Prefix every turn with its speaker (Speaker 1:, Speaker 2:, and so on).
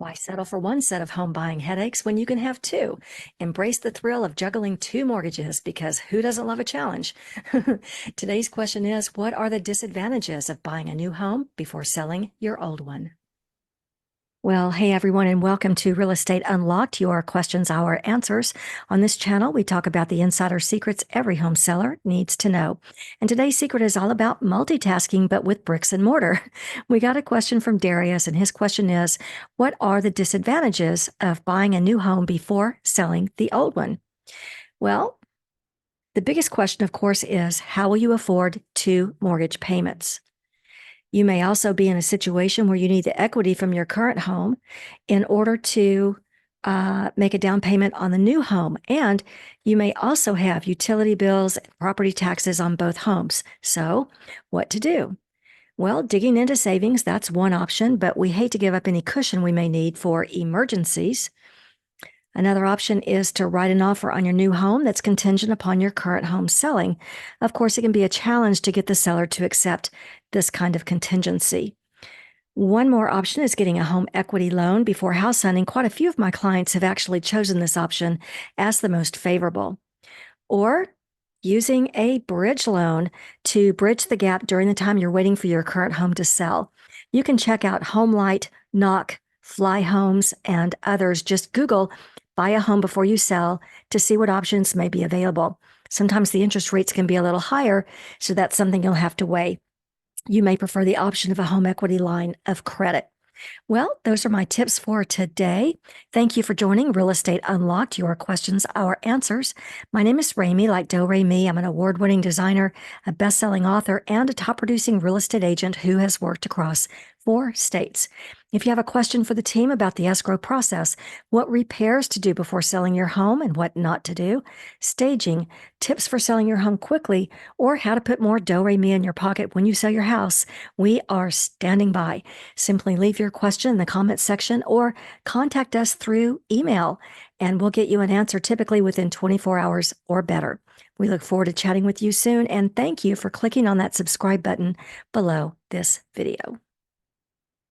Speaker 1: Why settle for one set of home buying headaches when you can have two? Embrace the thrill of juggling two mortgages because who doesn't love a challenge? Today's question is, what are the disadvantages of buying a new home before selling your old one? Well, hey everyone, and welcome to Real Estate Unlocked, your questions, our answers. On this channel, we talk about the insider secrets every home seller needs to know. And today's secret is all about multitasking, but with bricks and mortar. We got a question from Darius, and his question is, what are the disadvantages of buying a new home before selling the old one? Well, the biggest question, of course, is how will you afford two mortgage payments? You may also be in a situation where you need the equity from your current home in order to make a down payment on the new home. And you may also have utility bills and property taxes on both homes. So, what to do? Well, digging into savings, that's one option, but we hate to give up any cushion we may need for emergencies. Another option is to write an offer on your new home that's contingent upon your current home selling. Of course, it can be a challenge to get the seller to accept this kind of contingency. One more option is getting a home equity loan before house hunting. Quite a few of my clients have actually chosen this option as the most favorable. Or using a bridge loan to bridge the gap during the time you're waiting for your current home to sell. You can check out HomeLight, Knock, Fly Homes, and others. Just Google buy a home before you sell to see what options may be available. Sometimes the interest rates can be a little higher, so that's something you'll have to weigh. You may prefer the option of a home equity line of credit. Well, those are my tips for today. Thank you for joining Real Estate Unlocked, your questions, our answers. My name is Remy, like Do Remy. I'm an award-winning designer, a best-selling author, and a top-producing real estate agent who has worked across 4 states. If you have a question for the team about the escrow process, what repairs to do before selling your home and what not to do, staging, tips for selling your home quickly, or how to put more Do-Re-Mi in your pocket when you sell your house, we are standing by. Simply leave your question in the comments section or contact us through email, and we'll get you an answer typically within 24 hours or better. We look forward to chatting with you soon, and thank you for clicking on that subscribe button below this video.